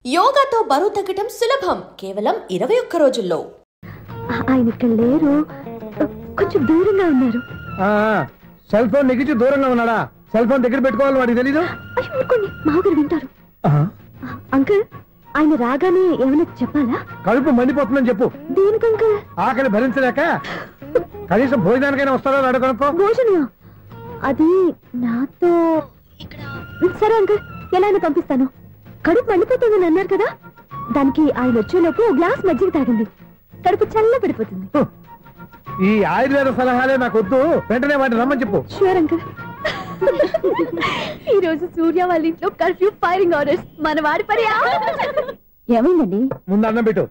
యోగాతో బరువు తగ్గడం సులభం కేవలం 21 రోజుల్లో. ఆయన ఇక్కడ లేరు, కొంచెం దూరంగా ఉన్నారు. సెల్ ఫోన్ నెగిచి దూరంగా ఉన్నాడా? సెల్ ఫోన్ దగ్గర పెట్టుకోవాలి, వాడికి తెలీదు. మామగారు వింటారు. అంకుల్, ఆయన రాగానే ఏమైనా చెప్పాలా? కడుపు మండిపోతుందని చెప్పు. దేనికి అంకుల్? ఆకలి భరించలేక కనీసం భోజనానికైనా వస్తారో అడగనుకో. భోజనం అది నాతో ఇక్కడ. సరే అంకుల్, ఎలా అయినా పంపిస్తాను. కడుపు మండిపోతుందని అన్నారు కదా, దానికి ఆయన వచ్చేలోపు గ్లాస్ మజ్జిగ తాగింది, కడుపు చల్ల పడిపోతుంది. ఈ ఆయుర్వేద సలహాలే నాకు వద్దు, వెంటనే వాటిని రమ్మని చెప్పు. Sure uncle. ఈ రోజు సూర్య వాళ్ళ ఇంట్లో కర్ఫ్యూ ఫైరింగ్ ఆర్డర్స్. మన వాడి పని ఏమైందండి? ముందు అన్నం పెట్టు.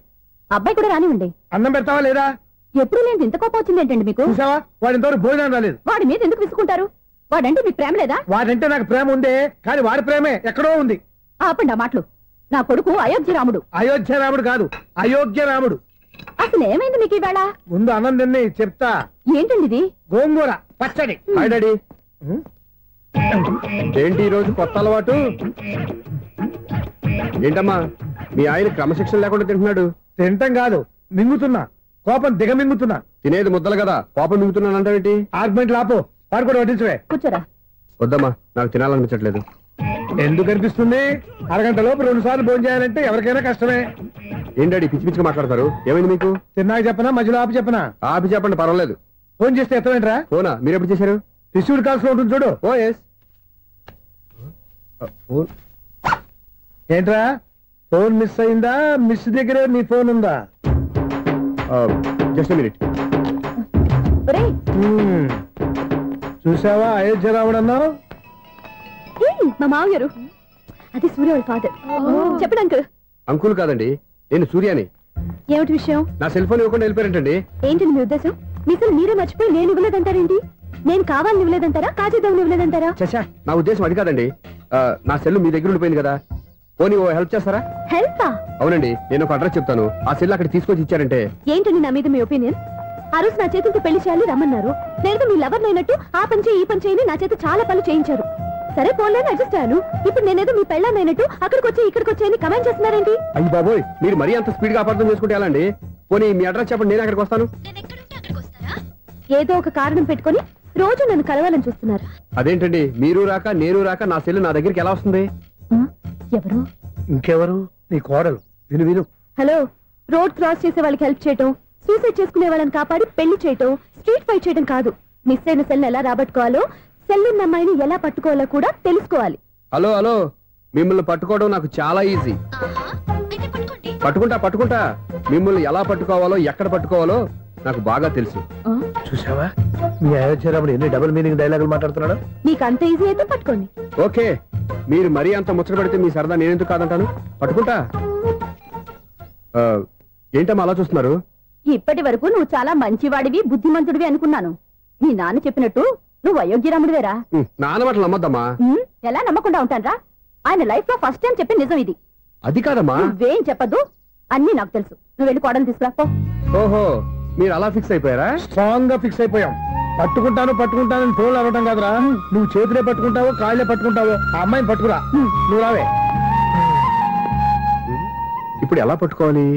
అబ్బాయి కూడా రానివ్వండి. అన్నం పెడతావా లేదా? ఎప్పుడు నేను ఇంత కోపం వచ్చింది ఏంటండి మీకు? చూసావా, వాడి ఇంతవరకు భోజనం రాలేదు. వాడి మీద ఎందుకు విసుకుంటారు? వాడంటే మీకు ప్రేమ లేదా? వాడంటే నాకు ప్రేమ ఉందే, కానీ వాడి ప్రేమే ఎక్కడో ఉంది. ఆపండి ఆ మాటలు. నా కొడుకు అయోధ్య రాముడు. అయోధ్య రాముడు కాదు, అయోగ్య రాముడు. అసలు ఏమైంది మీకు ఈవేళ? ముందు అన్నం తిని చెప్తా. ఏంటండి ఇది? గోంగూర పచ్చడి. Hi daddy. ఏంటి ఈరోజు కొత్త అలవాటు? ఏంటమ్మా, మీ ఆయన క్రమశిక్షణ లేకుండా తింటున్నాడు? తింటం కాదు, మింగుతున్నా. కోపం దిగమింగుతున్నా. తినేది ముద్దలు కదా, కోపం మింగుతున్నానంటావేంటి? ఆర్గ్మెంట్ లాపో, వాడు కూడా వడ్డించవే. కూర్చోరా. వద్దమ్మా, నాకు తినాలనిపించట్లేదు. ఎందుకు అనిపిస్తుంది? అరగంట లోపు 2 సార్లు భోజనం చేయాలంటే ఎవరికైనా కష్టమే. ఏంటండి పిచ్చి పిచ్చిగా మాట్లాడతారు? ఏమైంది మీకు? తిన్నాక చెప్పనా, మధ్యలో ఆపి చెప్పనా? ఆపి చెప్పండి, పర్వాలేదు. ఫోన్ చేస్తే ఎత్తమేంట్రా? ఫోనా? మీరు ఎప్పుడు చేశారు? రిసీవ్డ్ కాల్స్ లో ఉంటుంది చూడు. ఓ ఎస్. ఏంట్రా, ఫోన్ మిస్ అయిందా? మిస్ దగ్గరే నీ ఫోన్ ఉందా? Just minute. చూసావా అయోధ్య రాముడు అన్నావు? మా మామగారు, అది సూర్య వాళ్ళ ఫాదర్. చెప్పండి అంకుల్. అంకుల్ కాదండి, నేను సూర్యాని. ఏమిటి విషయం? నా సెల్ ఫోన్ ఇవ్వకుండా వెళ్ళిపోయారంటండి. ఏంటండి మీ ఉద్దేశం? మీసలు మీరే మర్చిపోయి నేను ఇవ్వలేదంటారేంటి? నేను కావాలని ఇవ్వలేదంటారా, కాజేద్దామని ఇవ్వలేదంటారా? చచ్చా, నా ఉద్దేశం అది కాదండి. నా సెల్ మీ దగ్గర ఉండిపోయింది కదా, పోనీ ఓ హెల్ప్ చేస్తారా? హెల్పా? అవునండి, నేను ఒక అడ్రస్ చెప్తాను, ఆ సెల్ అక్కడ తీసుకొచ్చి ఇచ్చారంటే. ఏంటండి నా మీద మీ ఒపీనియన్? ఆ రోజు నా చేతులతో పెళ్లి చేయాలి రమ్మన్నారు. నేను మీ లవర్ అయినట్టు ఆ పని చేయి ఈ పని చేయని నా చేత చాలా పనులు చేయించారు. సరే పోన్లేని అడ్జస్ట్ అయ్యాను. ఇప్పుడు నేనేదో మీ పెళ్ళాన్నైనట్టు అక్కడికి వచ్చి ఇక్కడికి వచ్చి కమెంట్ చేస్తున్నారేంటి? అయ్యి బాబోయ్, మీరు మరీ అంత స్పీడ్ గా అపార్థం చేసుకుంటే ఎలా అండి? పోనీ మీ అడ్రస్ చెప్పండి, నేను అక్కడికి వస్తాను. ఏదో ఒక కారణం పెట్టుకొని రోజు నన్ను కలవాలని చూస్తున్నారు. అదేంటండి, మీరు రాక నేను రాక నా సెల్ నా దగ్గరికి ఎలా వస్తుంది? ఎవరు? ఇంకెవరు? నీ కోడలు. విను విను. హలో, రోడ్ క్రాస్ చేసే వాళ్ళకి హెల్ప్ చేయటం, సూసైడ్ చేసుకునే వాళ్ళని కాపాడి పెళ్లి చేయటం, స్ట్రీట్ ఫైట్ చేయడం కాదు. మిస్ అయిన సెల్ ఎలా రాబట్టుకోవాలో, సెల్లున్న అమ్మాయిని ఎలా పట్టుకోవాలో కూడా తెలుసుకోవాలి. హలో హలో, మిమ్మల్ని పట్టుకోవడం నాకు చాలా ఈజీ. పట్టుకుంటా. మిమ్మల్ని ఎలా పట్టుకోవాలో, ఎక్కడ పట్టుకోవాలో నాకు బాగా తెలుసు. చూసావా, మీ అయోధ్య రాముడు ఎన్ని డబుల్ మీనింగ్ డైలాగులు మాట్లాడుతున్నాడు. మీకు అంత ఈజీ అయితే పట్టుకోండి. ఓకే, మీరు మరీ అంత ముచ్చట పెడితే మీ సరదా నేనెందుకు కాదంటాను. పట్టుకుంటా. ఏంటమ్మా అలా చూస్తున్నారు? ఇప్పటి వరకు నువ్వు చాలా మంచివాడివి, బుద్ధిమంతుడివి అనుకున్నాను. మీ నాన్న చెప్పినట్టు నువ్వు అయోగ్యరాముడివేరా? నాన్న మాటలు నమ్మద్దమ్మా. ఎలా నమ్మకుండా ఉంటానరా? ఆయన లైఫ్ లో ఫస్ట్ టైం చెప్పిన నిజం ఇది. అది కాదమ్మా. నువ్వేం చెప్పదు, అన్ని నాకు తెలుసు. నువ్వు వెళ్ళి కోడలు తీసుకురా. ఓహో, మీరు అలా ఫిక్స్ అయిపోయారా? స్ట్రాంగ్ గా ఫిక్స్ అయిపోయాం. పట్టుకుంటాను ఫోన్లు అడగటం కాదురా. నువ్వు చేతులే పట్టుకుంటావో కాళ్ళే పట్టుకుంటావో ఆ అమ్మాయిని పట్టుకురా. నువ్వు రావే. ఇప్పుడు ఎలా పట్టుకోవాలి?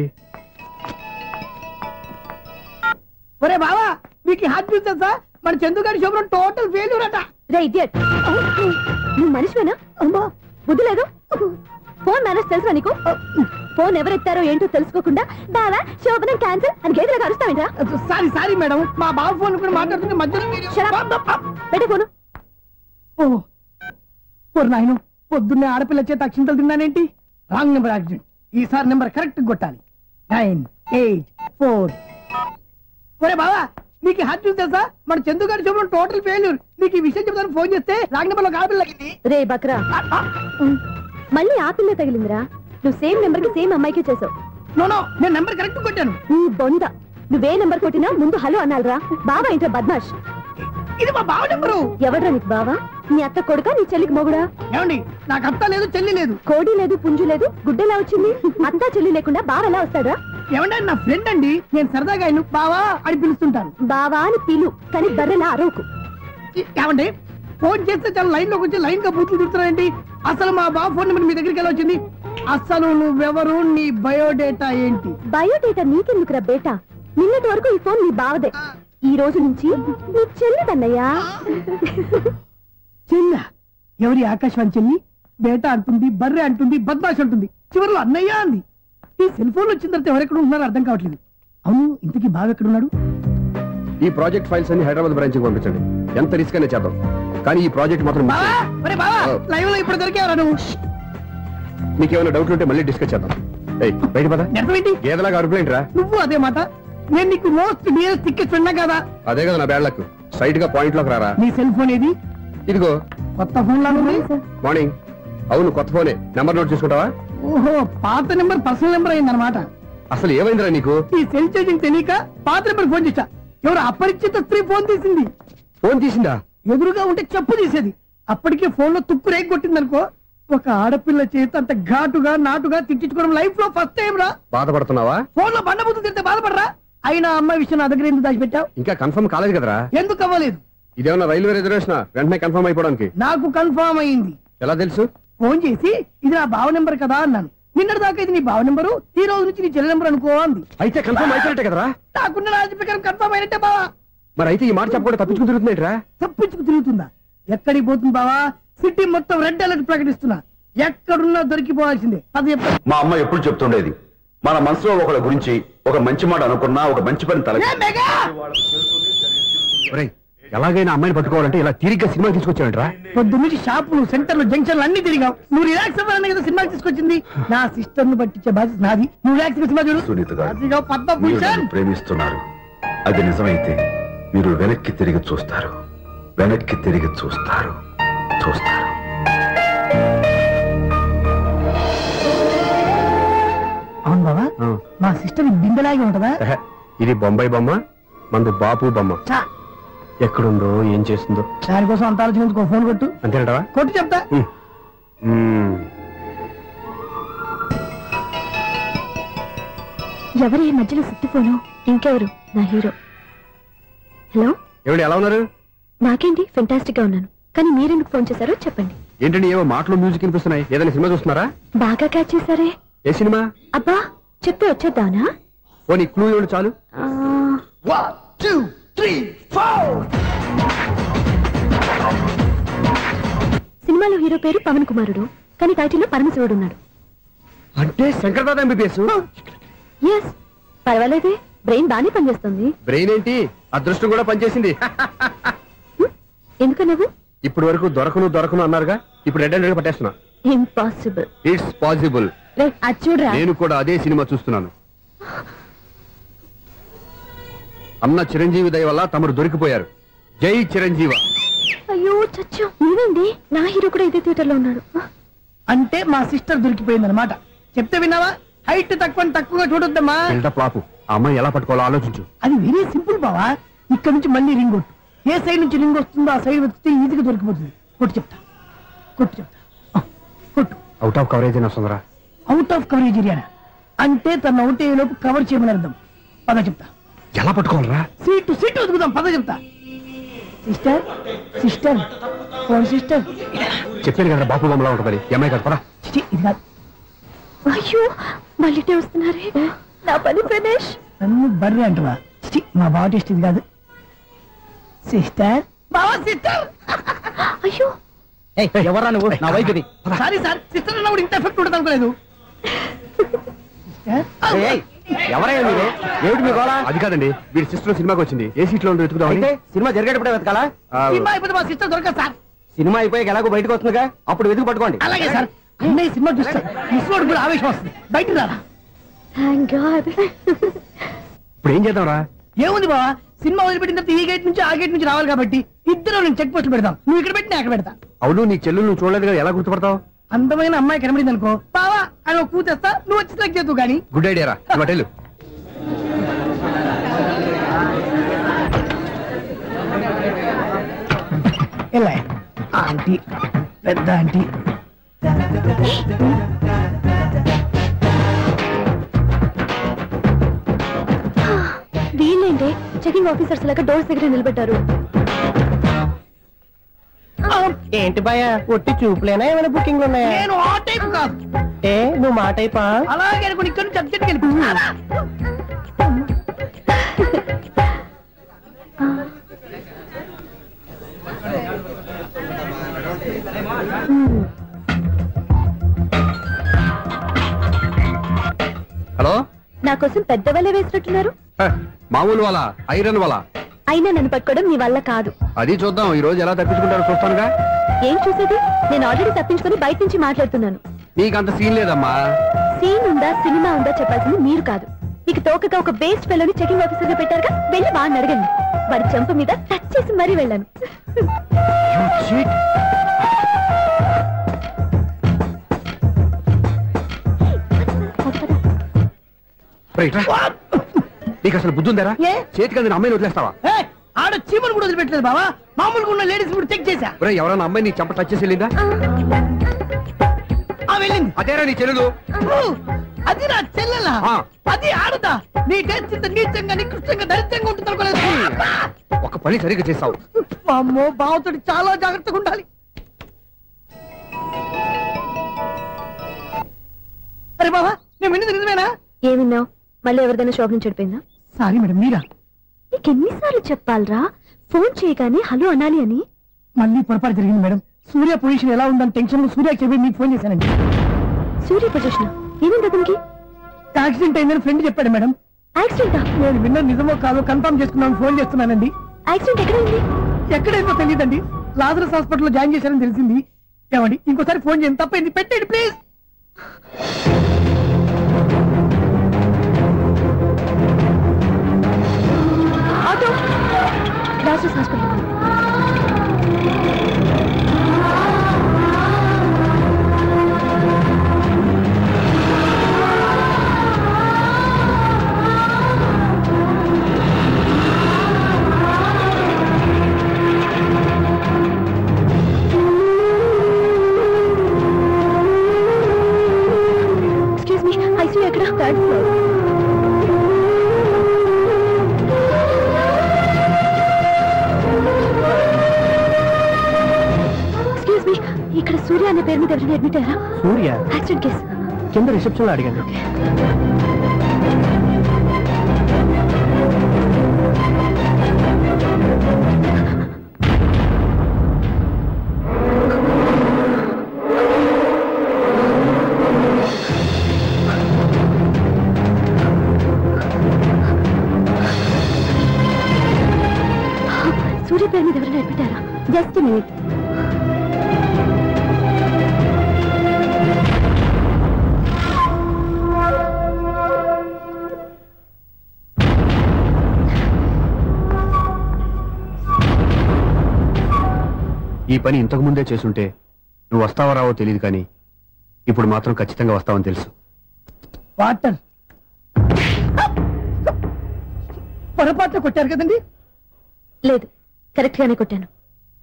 ఒరే బావా, మీకు హాట్ న్యూస్ తెలుసా? మన చందుగారి శుభ్రం టోటల్ ఫెయిల్యూర్ అట. రే ఇడియట్, నువ్వు మనిషివేనా? బుద్ధి లేదు. ఫోన్ మేనేజ్ తెలుసా నీకు? ఫోన్ ఎవరెత్తారో ఏంటో తెలుసుకోకుండా బావా శోభనం క్యాన్సిల్ అని గేదెలకు అరుస్తావేంట్రా? సారీ మేడం, మా బావ ఫోన్ కూడా మాట్లాడుతుంటే మధ్యలో పెట్టే ఫోను. ఓ నాయను, పొద్దున్నే ఆడపిల్ల చేత అక్షింతలు తిన్నానేంటి? Wrong number accident. ఈసారి నెంబర్ కరెక్ట్ కొట్టాలి. 9, 8, 4. ఒరే బావా, నీకు హాట్ న్యూస్ తెలుసా? మన చందుగారి శుభ్రం టోటల్ ఫెయిల్యూర్. నీకు ఈ విషయం చెప్తాను ఫోన్ చేస్తే రాంగ్ నెంబర్ లో ఆడపిల్ల తగ్గింది. రే బక్రా, మళ్ళీ ఆ పిల్ల తగిలిందిరా. నువ్వు సేమ్ నెంబర్ కి సేమ్ అమ్మాయికే చేసావు. నో, నేను నెంబర్ కరెక్ట్ కొట్టాను. నీ బొంద, నువ్వే నెంబర్ కొట్టినా ముందు హలో అనాలిరా. బావా ఇంట్లో బద్మాష్. ఇది మా బావ నెంబరు. ఎవడ్రా నీకు బావా? నీ అత్త కొడుకా, నీ చెల్లికి మొగుడా? ఏమండి, నాకు అత్త లేదు, చెల్లి లేదు. కోడి లేదు, పుంజు లేదు, గుడ్డెలా వచ్చింది? అత్త చెల్లి లేకుండా బావ ఎలా వస్తాడా? ఏమంటే నా ఫ్రెండ్ అండి, నేను సరదాగా ఆయన బావా అని పిలుస్తుంటాను. బావా అని పిలు, కానీ బర్రెలా అరవకు. ఏమండి, ఫోన్ చేస్తే చాలా లైన్ లోకి వచ్చి లైన్ గా బూతులు తిడుతున్నారండి. అసలు మా బావ ఫోన్ నెంబర్ మీ దగ్గరికి ఎలా వచ్చింది? అసలు నువ్వెవరు, నీ బయోడేటా ఏంటి? బయోడేటా నీకెందుకురా బేటా? నిన్నటి వరకు ఈ ఫోన్ నీ బావదే, ఈ రోజు నుంచి నీ చెల్లిదన్నయ్యా. చెల్ల? ఎవరి ఆకాశవాణి చెల్లి? బేటా అంటుంది, బర్రె అంటుంది, బద్మాష్ అంటుంది, చివరిలో అన్నయ్య అంది. ఈ సెల్ ఫోన్ వచ్చిన తర్వాత ఎవరెక్కడ ఉన్నారో అర్థం కావట్లేదు. అవును, ఇంతకీ బావ ఎక్కడున్నాడు? ఈ ప్రాజెక్ట్ ఫైల్స్ అన్ని హైదరాబాద్ బ్రాంచ్ కి పంపించండి. ఎంత రిస్క్ అయినా చేద్దాం, కానీ ఈ ప్రాజెక్ట్ మాత్రం లైవ్ లో ఇప్పుడు దొరికేవరా నువ్వు? నీకేమైనా డౌట్ ఉంటే మళ్ళీ డిస్కస్ చేద్దాం. బయట పద. ఏదలాగా అరుపులేంటి రా? నువ్వు అదే మాట. నేను నీకు మోస్ట్ డియర్ టికెట్ విన్నా కదా. అదే కదా నా బ్యాడ్ లక్. స్ట్రైట్ గా పాయింట్ లోకి రారా. నీ సెల్ ఫోన్ ఏది? ఇదిగో. కొత్త ఫోన్ లాగా ఉంది. మార్నింగ్. అవును, కొత్త ఫోనే. నెంబర్ నోట్ చేసుకుంటావా? ఓహో, పాత నెంబర్ పర్సనల్ నెంబర్ అయిందన్నమాట. అసలు ఏమైందిరా నీకు? ఈ సెల్ చేంజింగ్ తెలియక పాత నెంబర్ ఫోన్ చేశా. ఎవరు అపరిచిత స్త్రీ ఫోన్ తీసింది. ఫోన్ తీసిందా? ఎదురుగా ఉంటే చెప్పు తీసేది. అప్పటికే ఫోన్ లో తుక్కు రేగి కొట్టిందనుకో. ఒక ఆడపిల్ల చేత అంత ఘాటుగా నాటుగా తిట్టించుకోవడం లైఫ్ లో ఫస్ట్ టైం రా. బాధపడుతున్నావా? ఫోన్ లో బండబుద్ధి తింటే బాధపడరా? అయినా అమ్మాయి విషయం నా దగ్గర ఎందుకు దాచిపెట్టావు? ఇంకా కన్ఫర్మ్ కాలేదు కదరా. ఎందుకు అవ్వలేదు? ఇదేమన్నా రైల్వే రిజర్వేషన్? వెంటనే కన్ఫర్మ్ అయిపోవడానికి. నాకు కన్ఫర్మ్ అయింది. ఎలా తెలుసు? ఫోన్ చేసి ఇది నా బావ నెంబర్ కదా అన్నాను. నిన్నటి దాకా ఇది నీ బావ నెంబరు, ఈ రోజు నుంచి నీ చెల్లి నెంబర్ అనుకో అంది. అయితే కన్ఫర్మ్ అయిపోయినట్టే కదరా? నాకున్న రాజు ప్రకారం కన్ఫర్మ్ అయినట్టే బావా. మరి అయితే ఈ మాట చెప్పకుండా తప్పించుకుని తిరుగుతున్నాయిట్రా? తప్పించుకు తిరుగుతుందా? ఎక్కడికి పోతుంది బావా? సిటీ మొత్తం రెడ్ అలర్ట్ ప్రకటిస్తున్నా. ఎక్కడున్నా దొరికిపోవాల్సిందే. అది మా అమ్మ ఎప్పుడు చెప్తుండేది, మన మనసులో ఒకళ్ళ గురించి ఒక మంచి మాట అనుకున్నా ఒక మంచి పని తల. ఎలాగైనా అమ్మాయిని పట్టుకోవాలంటే ఇలా తిరిగ్గా సినిమా తీసుకొచ్చాడంట్రా. పొద్దు నుంచి షాపులు, సెంటర్లు, జంక్షన్లు అన్ని తిరిగావు. నువ్వు రిలాక్స్ అవ్వాలని కదా సినిమాకి తీసుకొచ్చింది. నా సిస్టర్ ను పట్టించే బాధ్యత నాది. నువ్వు రిలాక్స్ సినిమా చూడు. సునీత గారు, అదిగో పద్మ మీరు భూషణ్. నన్ను ప్రేమిస్తున్నారు. అది నిజమైతే మీరు వెనక్కి తిరిగి చూస్తారు, వెనక్కి తిరిగి చూస్తారు, చూస్తారు. అవును బాబా, మా సిస్టర్ బిందెలాగే ఉంటదా? ఇది బొంబాయి బొమ్మ, మంది బాపు బొమ్మ. చా, ఎక్కడుందో ఏం చేస్తుందో దానికోసం అంత ఆలోచించుకో. ఫోన్ కొట్టు. అంతేనటవా? కొట్టు చెప్తా. ఎవరు ఈ మధ్యలో సుత్తి ఫోను? ఇంకెవరు? నా హీరో. హలో, ఏమిటి ఎలా ఉన్నారు? నాకేంటి ఫెంటాస్టిక్ గా ఉన్నాను, కానీ మీరెందుకు ఫోన్ చేశారో చెప్పండి. ఏంటండి ఏవో మాటలు మ్యూజిక్ వినిపిస్తున్నాయి? ఏదైనా సినిమా చూస్తున్నారా? బాగా క్యాచ్ చేశారే. ఏ సినిమా? అబ్బా, చెప్తే వచ్చేద్దానా? ఓ నీ క్లూ ఇవ్వండి చాలు. 1 2 3 4. సినిమాలో హీరో పేరు పవన్ కుమారుడు, కానీ టైటిల్లో పరమశివుడు ఉన్నాడు. అంటే Shankar Dada MBBS. Yes, పర్వాలేదే, brain బానే పనిచేస్తుంది. బ్రెయిన్ ఏంటి, అదృష్టం కూడా పనిచేసింది. ఎందుకన్నావు? ఇప్పుడు వరకు దొరకను అన్నారుగా, ఇప్పుడు రెడ్ అండ్ పట్టేస్తున్నా. ఇంపాసిబుల్. It's possible. అది చూడరా. నేను కూడా అదే సినిమా చూస్తున్నాను. అన్న చిరంజీవి దయ వల్ల తమరు దొరికిపోయారు. జై చిరంజీవ. అయ్యో చచ్చు, నేనండి, నా హీరో కూడా ఇదే థియేటర్ లో ఉన్నాడు. అంటే మా సిస్టర్ దొరికిపోయింది అనమాట. చెప్తే విన్నావా? హైట్ తక్కువగా చూడొద్దమ్మా. పాపు, ఆ అమ్మాయి ఎలా పట్టుకోవాలో ఆలోచించు. అది వెరీ సింపుల్ బావా. ఇక్కడ నుంచి మళ్ళీ రింగ్ కొట్టు. ఏ సైడ్ నుంచి రింగ్ వస్తుందో ఆ సైడ్ వస్తే ఈజీగా దొరికిపోతుంది. కొట్టు చెప్తా. కొట్టు. అవుట్ ఆఫ్ కవరేజ్ అయినా వస్తుందిరా. అవుట్ ఆఫ్ కవరేజ్ ఏరియా అంటే తన అవుట్ అయ్యేలోపు కవర్ చేయమని అర్థం. పద చెప్తా. ఎలా పట్టుకోవాలరా? సీటు వదుకుదాం. పద చెప్తా. Sister phone sister. చెప్పాను కదా బాపు బొమ్మలా ఉంటుంది. అమ్మాయి కదా పరా. ఇది కాదు. అయ్యో, మళ్ళీ వస్తున్నారే. నా పని ఫినిష్. నన్ను బర్రె అంటవా? మా బావ టేస్ట్ ఇది కాదు. సిస్టర్, బావా సిస్టర్. అయ్యో, ఎవరా నువ్వు? నా వైఫ్ ఇది. సారీ సార్, సిస్టర్ అన్నప్పుడు ఇంత ఎఫెక్ట్ ఉంటుంది అనుకోలేదు. ఎవరైనా మీరు? ఏమిటి మీ గోళ? అది కాదండి, వీడి సిస్టర్ సినిమాకి వచ్చింది. ఏ సీట్ లో ఉందో వెతుకుదామని. సినిమా జరిగేటప్పుడే వెతకాలా? సినిమా అయిపోతే మా సిస్టర్ దొరకదు సార్. సినిమా అయిపోయాక ఎలాగో బయటకు వస్తుందిగా, అప్పుడు వెతుకు పట్టుకోండి. అలాగే సార్. అన్నయ్య సినిమా చూస్తారు, మిస్వాడు కూడా ఆవేశం వస్తుంది. బయట రారా. Thank God. ఇప్పుడు ఏం చేద్దాంరా? ఏముంది బావా, సినిమా వదిలిపెట్టిన తర్వాత ఈ గేట్ నుంచి ఆ గేట్ నుంచి రావాలి కాబట్టి ఇద్దరు నేను చెక్ పోస్ట్ పెడతాం. నువ్వు ఇక్కడ పెట్టి నేను అక్కడ పెడతా. అవును, నీ చెల్లెలు నువ్వు చూడలేదు కదా, ఎలా గుర్తుపడతావు? అందమైన అమ్మాయి కనబడింది అనుకో, బావా అని ఒక కూతేస్తా, నువ్వు వచ్చి సెలెక్ట్ చేద్దు కానీ. గుడ్ ఐడియా రా. హోటల్ ఎలా ఆంటీ, పెద్ద ఆంటీ. వీళ్ళేంటే చెకింగ్ ఆఫీసర్స్ లాగా డోర్స్ దగ్గర నిలబెట్టారు. ఏంటి భయ, ఒట్టి చూపులేనా ఏమైనా బుకింగ్ ఉన్నాయా? నేను ఆ టైప్ కాదు, అంటే నువ్వు మాట అయిపా అలాగే అనుకుని ఇక్కడ నుంచి అర్జెంట్కి వెళ్ళిపో. హలో, నా కోసం పెద్ద వల వేసినట్టున్నారు. మామూలు వాళ్ళ ఐరన్ వాళ్ళ అయినా నన్ను పట్టుకోవడం మీ వల్ల కాదు. అది చూద్దాం ఈ రోజు ఎలా తప్పించుకుంటారో చూస్తానుగా. ఏం చూసేది? నేను ఆల్రెడీ తప్పించుకొని బయట నుంచి మాట్లాడుతున్నాను. నీకంత సీన్ లేదమ్మా. సీన్ ఉందా సినిమా ఉందా చెప్పాల్సింది మీరు కాదు. మీకు తోకగా ఒక బేస్ట్ ఫెలోని చెకింగ్ ఆఫీసర్ గా పెట్టారుగా, వెళ్ళి వాడిని అడగండి. వాడి చెంప మీద టచ్ చేసి మరీ వెళ్ళాను. నీకు అసలు బుద్ధి ఉందారా? చేతికి అందిన అమ్మాయిని వదిలేస్తావా? ఆడ చీమలు కూడా వదిలిపెట్టలేదు బావా. మామూలుగా ఉన్న లేడీస్ కూడా చెక్ చేశా. ఎవరైనా అమ్మాయి నీ చెంప టచ్ చేసి వెళ్ళిందా? వెళ్ళింది. అదేరా నీ చెల్లెలు? అది నా చెల్లెలా? అది ఆడదా? నీ టెస్ట్ ఇంత నీచంగా నికృష్టంగా దరిద్రంగా ఉంటుంది అనుకోలేదు. ఒక పని సరిగ్గా చేస్తావు. అమ్మో, బావతోటి చాలా జాగ్రత్తగా ఉండాలి. అరే బావా, నేను విన్నది నిజమేనా? ఏమిన్నావు? మళ్ళీ ఎవరిదైనా షాప్ నుంచి చెడిపోయిందా? సారీ మేడం, మీరా? నీకు ఎన్నిసార్లు చెప్పాలరా ఫోన్ చేయగానే హలో అనాలి అని? మళ్ళీ పొరపాటు జరిగింది మేడం. సూర్య పొజిషన్ ఎలా ఉందని టెన్షన్ లో సూర్యకి చెప్పి మీకు ఫోన్ చేశానండి. సూర్య పొజిషన్ ఏమైంది? అతనికి యాక్సిడెంట్ అయిందని ఫ్రెండ్ చెప్పాడు మేడం. యాక్సిడెంటా? నేను విన్న నిజమో కాదో కన్ఫర్మ్ చేసుకున్నాను, ఫోన్ చేస్తున్నానండి. యాక్సిడెంట్ ఎక్కడైంది? ఎక్కడైందో తెలియదండి. లాజరస్ హాస్పిటల్లో జాయిన్ చేశారని తెలిసింది. ఏమండి, ఇంకోసారి ఫోన్ చేయండి, తప్పైంది, పెట్టండి please. Auto Lazarus hospital. Excuse me, ICU ఎక్కడ? Third floor. ఇక్కడ సూర్య అనే పేరు మీద ఎవరైనా అడ్మిట్ అయ్యారా? సూర్య యాక్సిడెంట్ కేసు కింద రిసెప్షన్ లో అడిగాను. సూర్య పేరు మీద ఎవరైనా అడ్మిట్ అయ్యారా? Just minute. ఈ పని ఇంతకు ముందే చేసుంటే నువ్వు వస్తావో రావో తెలియదు, కానీ ఇప్పుడు మాత్రం ఖచ్చితంగా వస్తావని తెలుసు. వాటర్ పొరపాట్లు కొట్టారు కదండి? లేదు, కరెక్ట్ గానే కొట్టాను.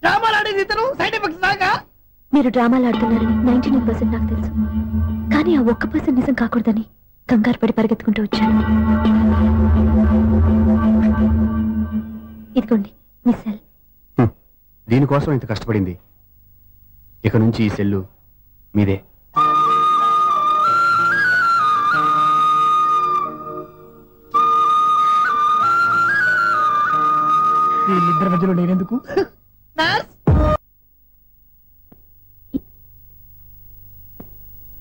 డ్రామాలు ఆడేది ఇతను, సైడ్ ఎఫెక్ట్స్ దాకా. మీరు డ్రామాలు ఆడుతున్నారని 99% నాకు తెలుసు, కానీ ఆ 1% నిజం కాకూడదని కంగారు పడి పరిగెత్తుకుంటూ వచ్చాను. ఇదిగోండి మీ సెల్. దీనికోసం ఇంత కష్టపడింది. ఇక నుంచి ఈ సెల్లు మీదే. వీళ్ళిద్దరి మధ్యలో లేనందుకు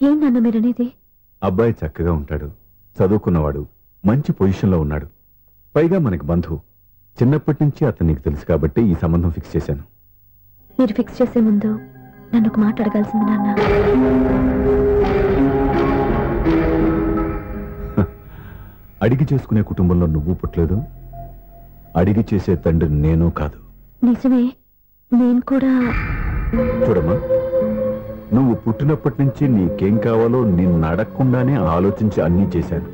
ఏంటన్న మీరనేది? అబ్బాయి చక్కగా ఉంటాడు, చదువుకున్నవాడు, మంచి పొజిషన్లో ఉన్నాడు, పైగా మనకి బంధువు. చిన్నప్పటి నుంచి అతను నీకు తెలుసు కాబట్టి ఈ సంబంధం ఫిక్స్ చేశాను. మీరు ఫిక్స్ చేసే ముందు నన్ను ఒక మాట అడగాల్సింది నాన్న. అడిగి చేసుకునే కుటుంబంలో నువ్వు పుట్టలేదు, అడిగి చేసే తండ్రి నేను కాదు. నిజమే, నేను కూడా. చూడమ్మా, నువ్వు పుట్టినప్పటి నుంచి నీకేం కావాలో నిన్ను అడగకుండానే ఆలోచించి అన్నీ చేశాను.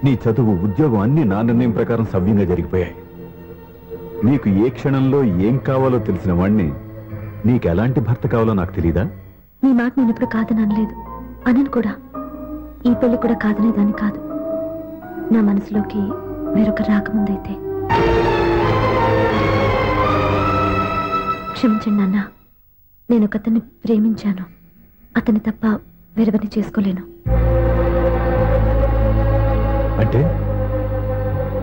నీ చదువు, ఉద్యోగం అన్నీ నా నిర్ణయం ప్రకారం సవ్యంగా జరిగిపోయాయి. నీకు ఏ క్షణంలో ఏం కావాలో తెలిసిన వాణ్ణి నీకు ఎలాంటి భర్త కావాలో నాకు తెలీదా? నీ మాట నేను ఇప్పుడు కాదని అనలేదు, అనను కూడా. ఈ పెళ్లి కూడా కాదనేదాన్ని కాదు. నా మనసులోకి వేరొక రాకముందైతే. క్షమించండి నాన్న, నేను ఒకతన్ని ప్రేమించాను. అతని తప్ప వేరెవరిని చేసుకోలేను. అంటే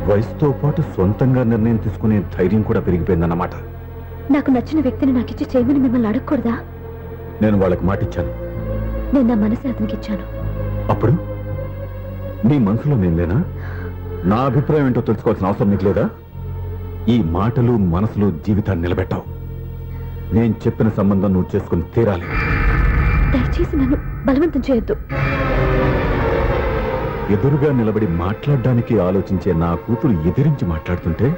వయసుతో పాటు సొంతంగా నిర్ణయం తీసుకునే ధైర్యం కూడా పెరిగిపోయిందన్నమాట. నాకు నచ్చిన వ్యక్తిని నాకిచ్చి చేయమని మిమ్మల్ని అడగకూడదా? నేను వాళ్ళకి మాట ఇచ్చాను. నేను నా మనసు అతనికి ఇచ్చాను. అప్పుడు నీ మనసులో నేను లేనా? నా అభిప్రాయం ఏంటో తెలుసుకోవాల్సిన అవసరం నీకు లేదా? ఈ మాటలు మనసులో జీవితాన్ని నిలబెట్టావు. నేను చెప్పిన సంబంధం నువ్వు చేసుకుని తీరాలి. దయచేసి నన్ను బలవంతం చేయొద్దు. ఎదురుగా నిలబడి మాట్లాడడానికి ఆలోచించే నా కూతురు ఎదిరించి మాట్లాడుతుంటే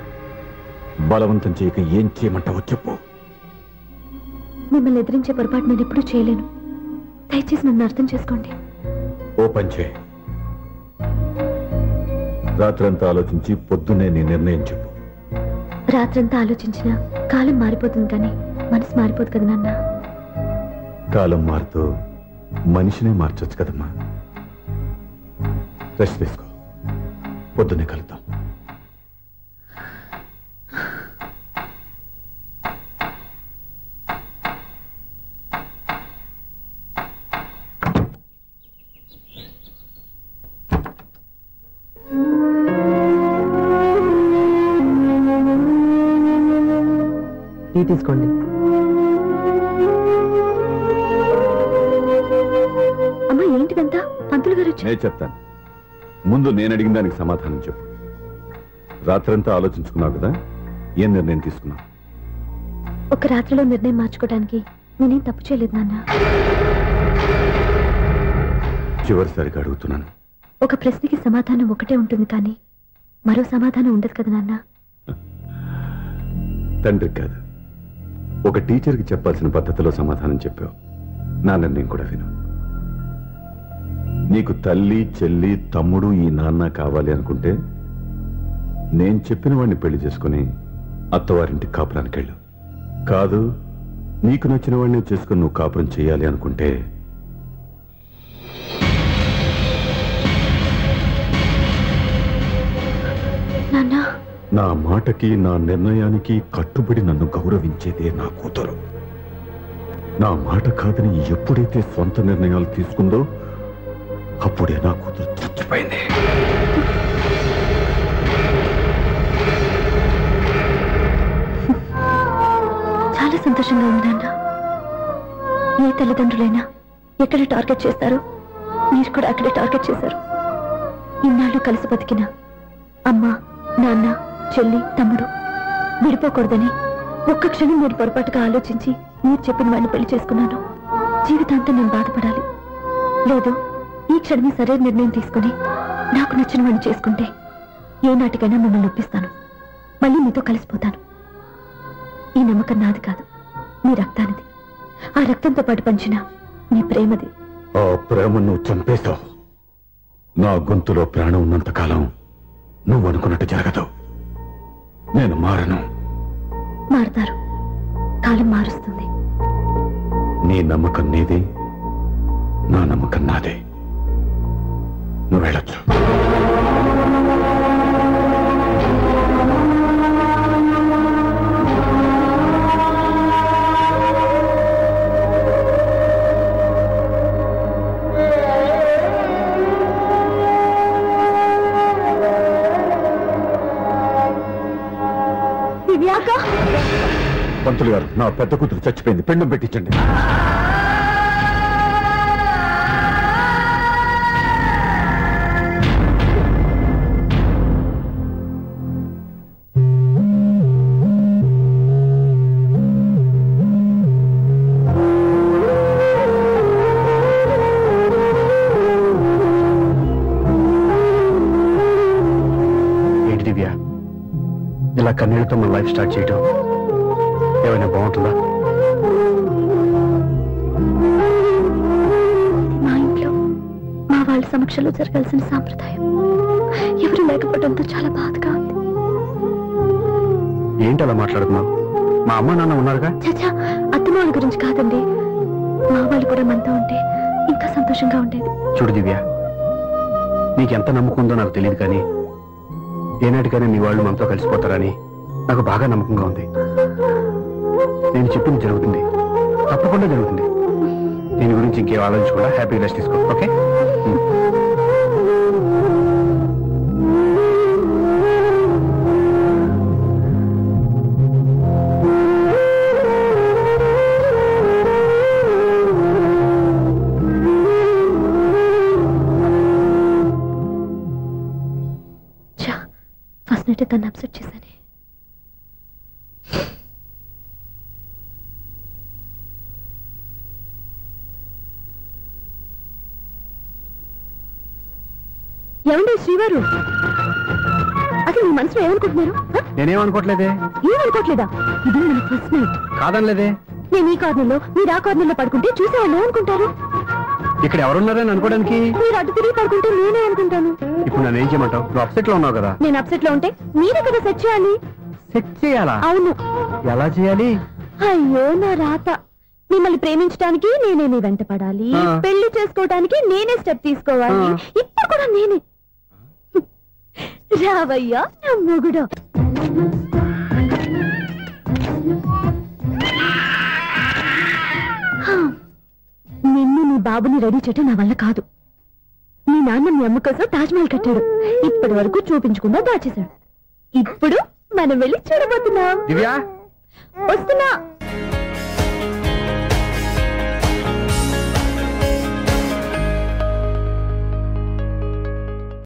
బలవంతం చేయక ఏం చేయమంటావో చెప్పు. మిమ్మల్ని ఎదిరించే పొరపాటు నేను ఎప్పుడూ చేయలేను. దయచేసి నన్ను అర్థం చేసుకోండి. ఓ పని చేయి. రాత్రంతా ఆలోచించి పొద్దున్నే నీ నిర్ణయం చెప్పు. రాత్రంతా ఆలోచించిన కాలం మారిపోతుంది కానీ మనసు మారిపోదు కదా నాన్న. కాలం మారుతూ మనిషినే మార్చొచ్చు కదమ్మా. రెస్ట్ తీసుకో, పొద్దున్నే కలుద్దాం. టీ తీసుకోండి. అమ్మా ఏంటిదంతా? పంతులు గారు వచ్చారు. నేను చెప్తాను. ముందు నేను అడిగిన దానికి సమాధానం చెప్పు. రాత్రంతా ఆలోచించుకున్నావు కదా, ఏం నిర్ణయం తీసుకున్నావు? ఒక రాత్రిలో నిర్ణయం మార్చుకోవడానికి నేనేం తప్పు చేయలేదు నాన్న. చివరిసారిగా అడుగుతున్నాను. ఒక ప్రశ్నకి సమాధానం ఒకటే ఉంటుంది కానీ మరో సమాధానం ఉండదు కదా నాన్న. తండ్రి కాదు, ఒక టీచర్కి చెప్పాల్సిన పద్ధతిలో సమాధానం చెప్పావు. నా నిర్ణయం కూడా విను. నీకు తల్లి, చెల్లి, తమ్ముడు, ఈ నాన్న కావాలి అనుకుంటే నేను చెప్పిన వాడిని పెళ్లి చేసుకుని అత్తవారింటి కాపురానికి వెళ్ళు. కాదు, నీకు నచ్చిన వాడిని చేసుకుని నువ్వు కాపురం చేయాలి అనుకుంటే నా మాటకి, నా నిర్ణయానికి కట్టుబడి నన్ను గౌరవించేదే నా కూతురు. నా మాట కాదని ఎప్పుడైతే సొంత నిర్ణయాలు తీసుకుందో అప్పుడే నా కూతురు చచ్చిపోయింది. చాలా సంతోషంగా ఉంది నాన్న. ఏ తల్లిదండ్రులైనా ఎక్కడ టార్గెట్ చేస్తారో మీరు కూడా అక్కడే టార్గెట్ చేశారు. ఇన్నాళ్ళు కలిసి బతికిన అమ్మ, నాన్న, చెల్లి, తమ్ముడు విడిపోకూడదని ఒక్క క్షణం నేను పొరపాటుగా ఆలోచించి మీరు చెప్పిన వాడిని పెళ్లి చేసుకున్నాను. జీవితాంతం నేను బాధపడాలి. లేదు, ఈ క్షణమే సరైన నిర్ణయం తీసుకుని నాకు నచ్చిన వాడిని చేసుకుంటే ఏ నాటికైనా మిమ్మల్ని ఒప్పిస్తాను. మళ్ళీ మీతో కలిసిపోతాను. ఈ నమ్మకం నాది కాదు, మీ రక్తానిది. ఆ రక్తంతో పాటు పంచిన మీ ప్రేమది. ఆ ప్రేమ నువ్వు చంపేశావు. నా గొంతులో ప్రాణం ఉన్నంత కాలం నువ్వు అనుకున్నట్టు జరగదు. నేను మారను. మారుతారు, కాలం మారుస్తుంది. నీ నమ్మకం నీది, నా నమ్మకం నాదే. నువ్వు వెళ్ళొచ్చు. పంతులు గారు, నా పెద్ద కూతురు చచ్చిపోయింది. పెండం పెట్టించండి. ఏంటి దివ్య, ఇలా కన్నీళ్లతో మన లైఫ్ స్టార్ట్ చేయటం ఏమైనా బాగుంటుందా? మా ఇంట్లో మా వాళ్ళ సమక్షంలో జరగాల్సిన సాంప్రదాయం ఎవరు లేకపోవడంతో చాలా బాధగా ఉంది. ఏంటి అలా మాట్లాడుతున్నావు? మా అమ్మ నాన్న ఉన్నారుగా. చచ్చా, అత్తమాల గురించి కాదండి. మా వాళ్ళు కూడా మనతో ఉంటే ఇంకా సంతోషంగా ఉండేది. చూడు దివ్య, నీకెంత నమ్మకం ఉందో నాకు తెలియదు కానీ ఏనాటికైనా మీ వాళ్ళు మనతో కలిసిపోతారని నాకు బాగా నమ్మకంగా ఉంది. నేను చెప్పింది జరుగుతుంది, తప్పకుండా జరుగుతుంది. దీని గురించి ఇంకేం ఆలోచించకుండా హ్యాపీ రెస్ట్ తీసుకో. ఓకే? ఫస్ట్ నైట్ తను అప్సెట్ చేశాను. ఏమండి శ్రీవారు, అసలు మీ మనసులో ఏమనుకుంటున్నారు? నేనేమనుకోవట్లేదే. ఏమనుకోవట్లేదా? ఇది మన ఫస్ట్ నైట్. కాదనలేదే. నేను ఈ కార్నర్లో మీరు ఆ కార్నర్లో పడుకుంటే చూసేవాళ్ళు ఏమనుకుంటారు? ఇక్కడ ఎవరున్నారని అనుకోవడానికి? మీరు అటు తిరిగి పడుకుంటే నేనే అనుకుంటాను. ఇప్పుడు నన్ను ఏం చేయమంటావు? నువ్వు అప్సెట్ లో ఉన్నావు కదా. నేను అప్సెట్ లో ఉంటే మీరే కదా సెట్ చేయాలి. సెట్ చేయాలా? అవును. ఎలా చేయాలి? అయ్యో నా రాత. మిమ్మల్ని ప్రేమించడానికి నేనే మీ వెంట పడాలి, పెళ్లి చేసుకోవడానికి నేనే స్టెప్ తీసుకోవాలి. ఇప్పుడు కూడా నేనే. రావయ్యా నా మొగుడు. నిన్ను నీ బాబుని రెడీ చేయటం నా వల్ల కాదు. మీ నాన్న మీ అమ్మ కోసం తాజ్మహల్ కట్టాడు, ఇప్పటి వరకు చూపించకుండా దాచేశాడు. ఇప్పుడు మనం వెళ్ళి చూడబోతున్నాం. దివ్యా వస్తున్నా.